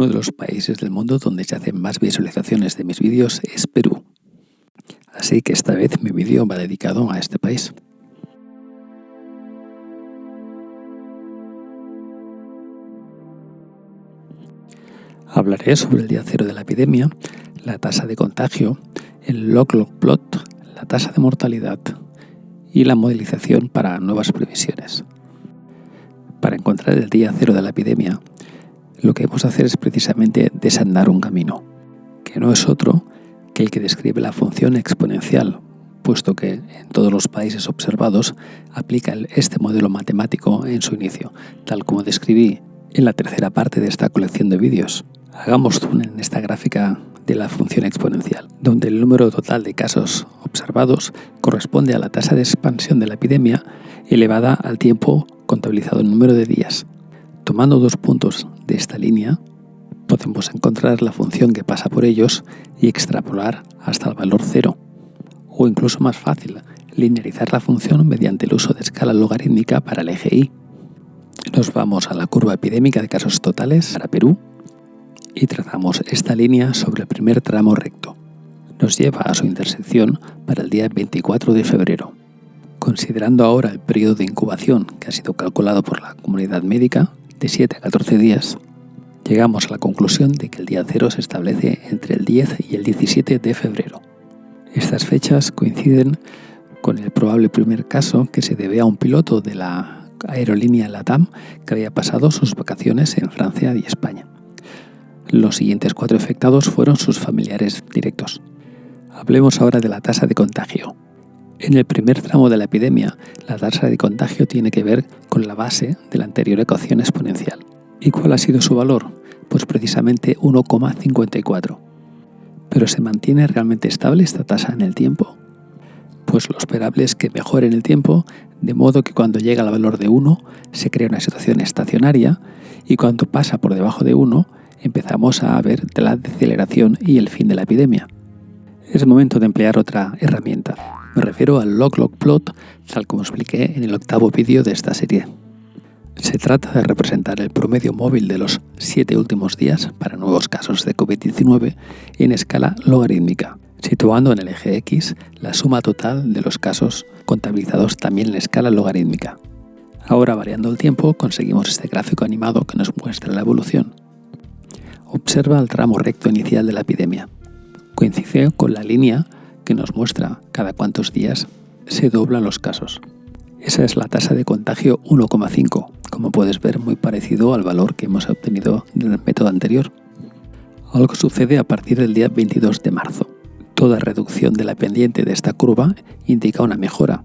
Uno de los países del mundo donde se hacen más visualizaciones de mis vídeos es Perú. Así que esta vez mi vídeo va dedicado a este país. Hablaré sobre el día cero de la epidemia, la tasa de contagio, el log-log plot, la tasa de mortalidad y la modelización para nuevas previsiones. Para encontrar el día cero de la epidemia, lo que hemos de hacer es precisamente desandar un camino, que no es otro que el que describe la función exponencial, puesto que en todos los países observados aplica este modelo matemático en su inicio, tal como describí en la tercera parte de esta colección de vídeos. Hagamos zoom en esta gráfica de la función exponencial, donde el número total de casos observados corresponde a la tasa de expansión de la epidemia elevada al tiempo contabilizado en número de días. Tomando dos puntos de esta línea, podemos encontrar la función que pasa por ellos y extrapolar hasta el valor 0. O incluso más fácil, linearizar la función mediante el uso de escala logarítmica para el eje Y. Nos vamos a la curva epidémica de casos totales para Perú y trazamos esta línea sobre el primer tramo recto. Nos lleva a su intersección para el día 24 de febrero. Considerando ahora el periodo de incubación que ha sido calculado por la comunidad médica, de 7 a 14 días, llegamos a la conclusión de que el día cero se establece entre el 10 y el 17 de febrero. Estas fechas coinciden con el probable primer caso que se debe a un piloto de la aerolínea LATAM que había pasado sus vacaciones en Francia y España. Los siguientes 4 afectados fueron sus familiares directos. Hablemos ahora de la tasa de contagio. En el primer tramo de la epidemia, la tasa de contagio tiene que ver con la base de la anterior ecuación exponencial. ¿Y cuál ha sido su valor? Pues precisamente 1,54. ¿Pero se mantiene realmente estable esta tasa en el tiempo? Pues lo esperable es que mejore en el tiempo, de modo que cuando llega al valor de 1 se crea una situación estacionaria y cuando pasa por debajo de 1 empezamos a ver la deceleración y el fin de la epidemia. Es momento de emplear otra herramienta. Me refiero al log-log plot, tal como expliqué en el 8º vídeo de esta serie. Se trata de representar el promedio móvil de los 7 últimos días para nuevos casos de COVID-19 en escala logarítmica, situando en el eje X la suma total de los casos contabilizados también en escala logarítmica. Ahora, variando el tiempo, conseguimos este gráfico animado que nos muestra la evolución. Observa el tramo recto inicial de la epidemia. Coincide con la línea que nos muestra cada cuántos días se doblan los casos. Esa es la tasa de contagio 1,5, como puedes ver muy parecido al valor que hemos obtenido del método anterior. Algo sucede a partir del día 22 de marzo. Toda reducción de la pendiente de esta curva indica una mejora,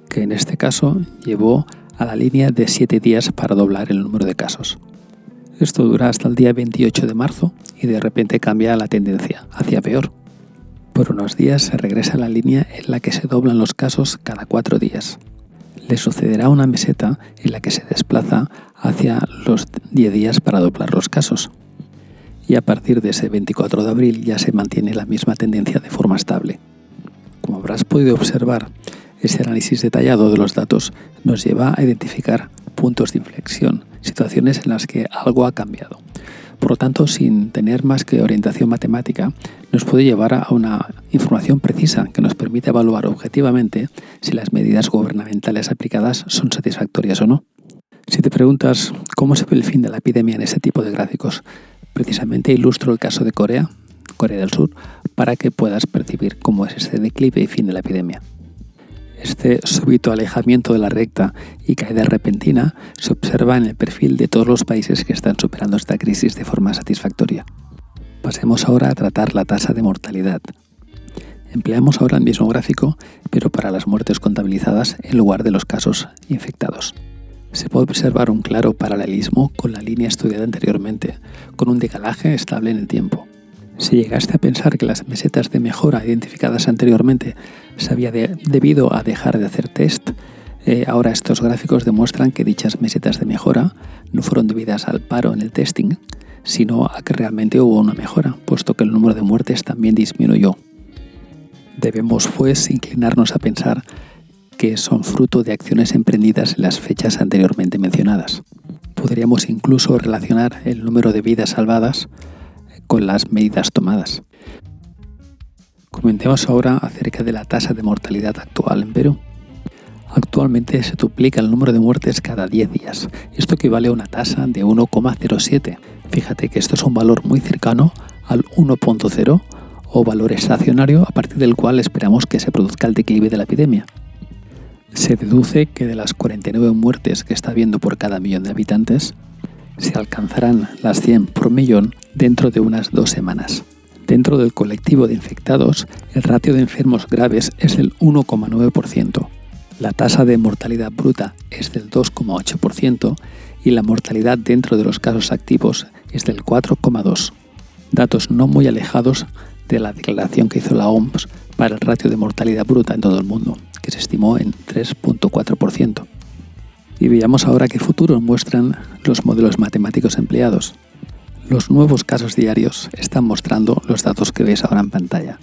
que en este caso llevó a la línea de 7 días para doblar el número de casos. Esto dura hasta el día 28 de marzo y de repente cambia la tendencia hacia peor. Por unos días se regresa a la línea en la que se doblan los casos cada 4 días. Le sucederá una meseta en la que se desplaza hacia los 10 días para doblar los casos. Y a partir de ese 24 de abril ya se mantiene la misma tendencia de forma estable. Como habrás podido observar, ese análisis detallado de los datos nos lleva a identificar puntos de inflexión, situaciones en las que algo ha cambiado. Por lo tanto, sin tener más que orientación matemática, nos puede llevar a una información precisa que nos permite evaluar objetivamente si las medidas gubernamentales aplicadas son satisfactorias o no. Si te preguntas cómo se ve el fin de la epidemia en ese tipo de gráficos, precisamente ilustro el caso de Corea del Sur, para que puedas percibir cómo es ese declive y fin de la epidemia. Este súbito alejamiento de la recta y caída repentina se observa en el perfil de todos los países que están superando esta crisis de forma satisfactoria. Pasemos ahora a tratar la tasa de mortalidad. Empleamos ahora el mismo gráfico, pero para las muertes contabilizadas en lugar de los casos infectados. Se puede observar un claro paralelismo con la línea estudiada anteriormente, con un decalaje estable en el tiempo. Si llegaste a pensar que las mesetas de mejora identificadas anteriormente se había debido a dejar de hacer test, ahora estos gráficos demuestran que dichas mesetas de mejora no fueron debidas al paro en el testing, sino a que realmente hubo una mejora, puesto que el número de muertes también disminuyó. Debemos, pues, inclinarnos a pensar que son fruto de acciones emprendidas en las fechas anteriormente mencionadas. Podríamos incluso relacionar el número de vidas salvadas con las medidas tomadas. Comentemos ahora acerca de la tasa de mortalidad actual en Perú. Actualmente se duplica el número de muertes cada 10 días. Esto equivale a una tasa de 1,07. Fíjate que esto es un valor muy cercano al 1,0 o valor estacionario a partir del cual esperamos que se produzca el declive de la epidemia. Se deduce que de las 49 muertes que está habiendo por cada millón de habitantes, se alcanzarán las 100 por millón dentro de unas 2 semanas. Dentro del colectivo de infectados, el ratio de enfermos graves es del 1,9%. La tasa de mortalidad bruta es del 2,8% y la mortalidad dentro de los casos activos es del 4,2%. Datos no muy alejados de la declaración que hizo la OMS para el ratio de mortalidad bruta en todo el mundo, que se estimó en 3,4%. Y veamos ahora qué futuro muestran los modelos matemáticos empleados. Los nuevos casos diarios están mostrando los datos que ves ahora en pantalla,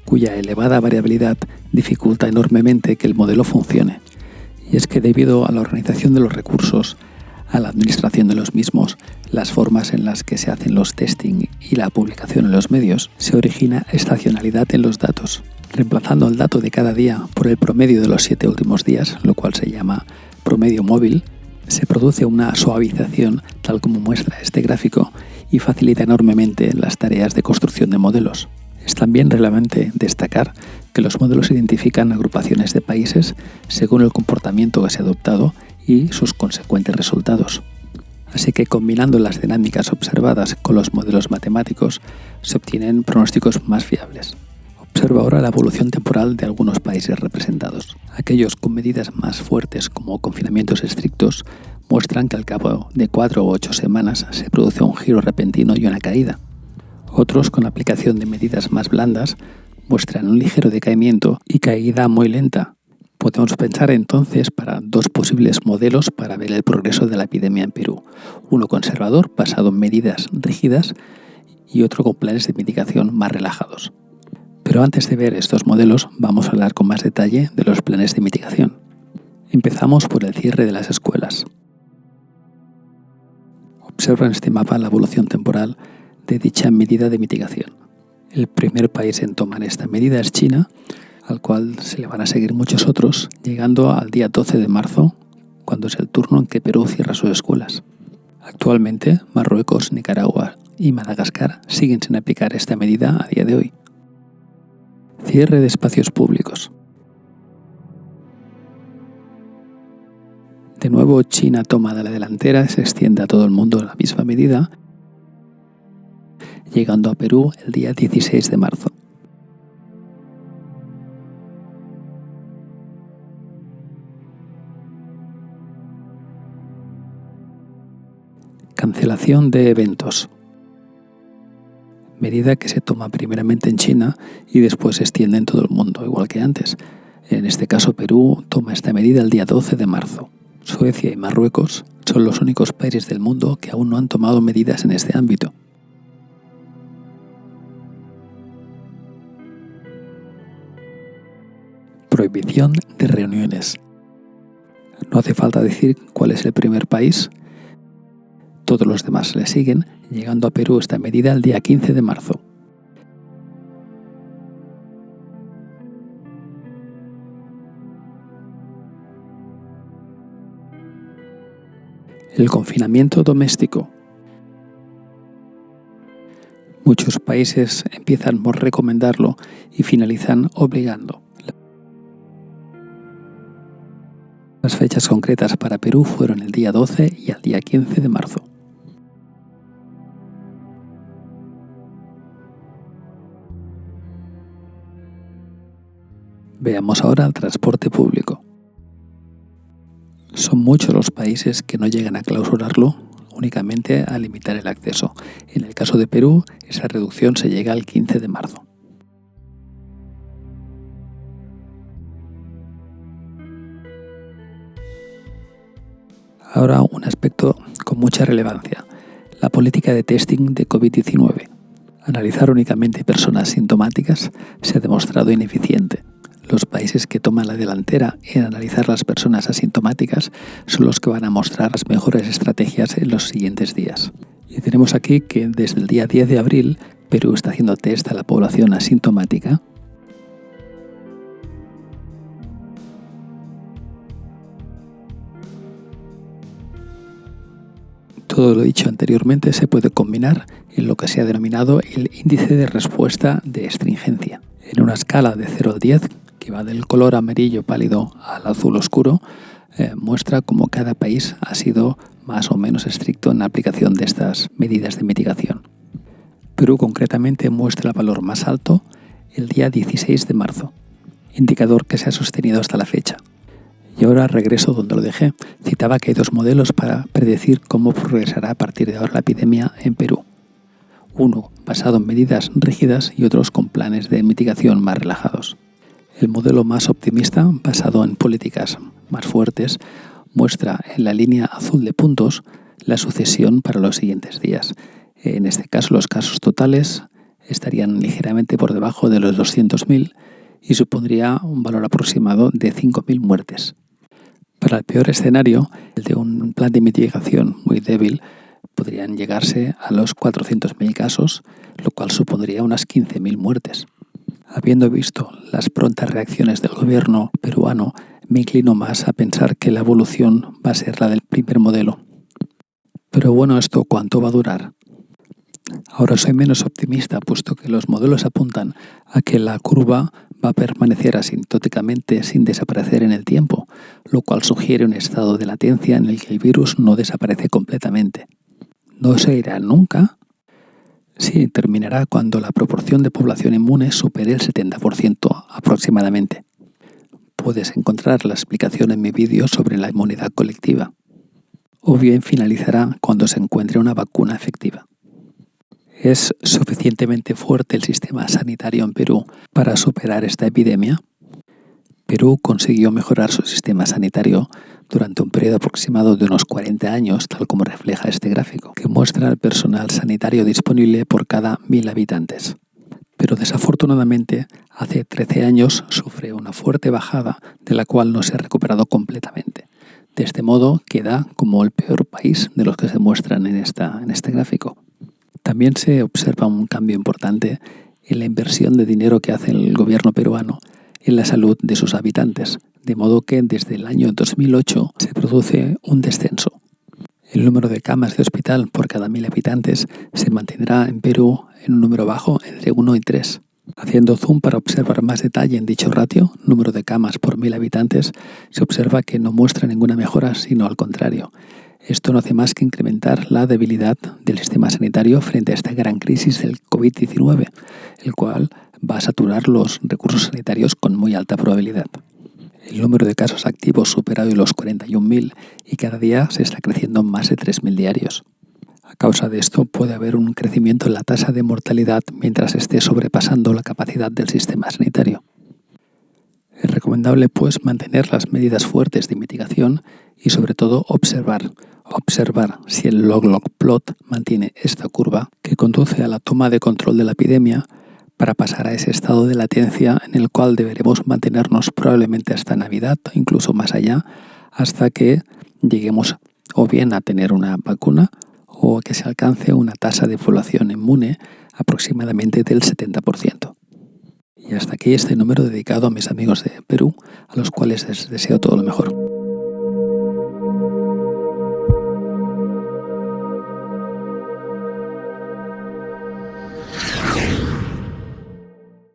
cuya elevada variabilidad dificulta enormemente que el modelo funcione. Y es que debido a la organización de los recursos, a la administración de los mismos, las formas en las que se hacen los testing y la publicación en los medios, se origina estacionalidad en los datos, reemplazando el dato de cada día por el promedio de los 7 últimos días, lo cual se llama promedio móvil. Se produce una suavización tal como muestra este gráfico y facilita enormemente las tareas de construcción de modelos. Es también relevante destacar que los modelos identifican agrupaciones de países según el comportamiento que se ha adoptado y sus consecuentes resultados. Así que combinando las dinámicas observadas con los modelos matemáticos se obtienen pronósticos más fiables. Observa ahora la evolución temporal de algunos países representados. Aquellos con medidas más fuertes como confinamientos estrictos muestran que al cabo de 4 u 8 semanas se produce un giro repentino y una caída. Otros, con aplicación de medidas más blandas, muestran un ligero decaimiento y caída muy lenta. Podemos pensar entonces para 2 posibles modelos para ver el progreso de la epidemia en Perú. Uno conservador, basado en medidas rígidas, y otro con planes de mitigación más relajados. Pero antes de ver estos modelos, vamos a hablar con más detalle de los planes de mitigación. Empezamos por el cierre de las escuelas. Observa en este mapa la evolución temporal de dicha medida de mitigación. El primer país en tomar esta medida es China, al cual se le van a seguir muchos otros, llegando al día 12 de marzo, cuando es el turno en que Perú cierra sus escuelas. Actualmente, Marruecos, Nicaragua y Madagascar siguen sin aplicar esta medida a día de hoy. Cierre de espacios públicos. De nuevo, China toma de la delantera y se extiende a todo el mundo en la misma medida, llegando a Perú el día 16 de marzo. Cancelación de eventos. Medida que se toma primeramente en China y después se extiende en todo el mundo, igual que antes. En este caso, Perú toma esta medida el día 12 de marzo. Suecia y Marruecos son los únicos países del mundo que aún no han tomado medidas en este ámbito. Prohibición de reuniones. No hace falta decir cuál es el primer país. Todos los demás le siguen, llegando a Perú esta medida el día 15 de marzo. El confinamiento doméstico. Muchos países empiezan por recomendarlo y finalizan obligando. Las fechas concretas para Perú fueron el día 12 y el día 15 de marzo. Veamos ahora el transporte público. Son muchos los países que no llegan a clausurarlo, únicamente a limitar el acceso. En el caso de Perú, esa reducción se llega al 15 de marzo. Ahora un aspecto con mucha relevancia, la política de testing de COVID-19. Analizar únicamente personas sintomáticas se ha demostrado ineficiente. Los países que toman la delantera en analizar las personas asintomáticas son los que van a mostrar las mejores estrategias en los siguientes días. Y tenemos aquí que desde el día 10 de abril Perú está haciendo test a la población asintomática. Todo lo dicho anteriormente se puede combinar en lo que se ha denominado el índice de respuesta de estringencia. En una escala de 0 al 10, que va del color amarillo pálido al azul oscuro, muestra cómo cada país ha sido más o menos estricto en la aplicación de estas medidas de mitigación. Perú concretamente muestra el valor más alto el día 16 de marzo, indicador que se ha sostenido hasta la fecha. Y ahora regreso donde lo dejé. Citaba que hay dos modelos para predecir cómo progresará a partir de ahora la epidemia en Perú. Uno basado en medidas rígidas y otros con planes de mitigación más relajados. El modelo más optimista, basado en políticas más fuertes, muestra en la línea azul de puntos la sucesión para los siguientes días. En este caso, los casos totales estarían ligeramente por debajo de los 200.000 y supondría un valor aproximado de 5.000 muertes. Para el peor escenario, el de un plan de mitigación muy débil, podrían llegarse a los 400.000 casos, lo cual supondría unas 15.000 muertes. Habiendo visto las prontas reacciones del gobierno peruano, me inclino más a pensar que la evolución va a ser la del primer modelo. Pero bueno, ¿esto cuánto va a durar? Ahora soy menos optimista, puesto que los modelos apuntan a que la curva va a permanecer asintóticamente sin desaparecer en el tiempo, lo cual sugiere un estado de latencia en el que el virus no desaparece completamente. ¿No se irá nunca? Sí, terminará cuando la proporción de población inmune supere el 70% aproximadamente. Puedes encontrar la explicación en mi vídeo sobre la inmunidad colectiva. O bien finalizará cuando se encuentre una vacuna efectiva. ¿Es suficientemente fuerte el sistema sanitario en Perú para superar esta epidemia? Perú consiguió mejorar su sistema sanitario durante un periodo aproximado de unos 40 años, tal como refleja este gráfico, que muestra el personal sanitario disponible por cada 1.000 habitantes. Pero desafortunadamente, hace 13 años sufre una fuerte bajada de la cual no se ha recuperado completamente. De este modo, queda como el peor país de los que se muestran en este gráfico. También se observa un cambio importante en la inversión de dinero que hace el gobierno peruano en la salud de sus habitantes, de modo que desde el año 2008 se produce un descenso. El número de camas de hospital por cada 1.000 habitantes se mantendrá en Perú en un número bajo entre 1 y 3. Haciendo zoom para observar más detalle en dicho ratio, número de camas por 1.000 habitantes, se observa que no muestra ninguna mejora, sino al contrario. Esto no hace más que incrementar la debilidad del sistema sanitario frente a esta gran crisis del COVID-19, el cual va a saturar los recursos sanitarios con muy alta probabilidad. El número de casos activos supera hoy los 41.000 y cada día se está creciendo más de 3.000 diarios. A causa de esto puede haber un crecimiento en la tasa de mortalidad mientras esté sobrepasando la capacidad del sistema sanitario. Es recomendable, pues, mantener las medidas fuertes de mitigación y, sobre todo, observar si el log-log plot mantiene esta curva que conduce a la toma de control de la epidemia para pasar a ese estado de latencia en el cual deberemos mantenernos probablemente hasta Navidad o incluso más allá, hasta que lleguemos o bien a tener una vacuna o que se alcance una tasa de población inmune aproximadamente del 70%. Y hasta aquí este número dedicado a mis amigos de Perú, a los cuales les deseo todo lo mejor.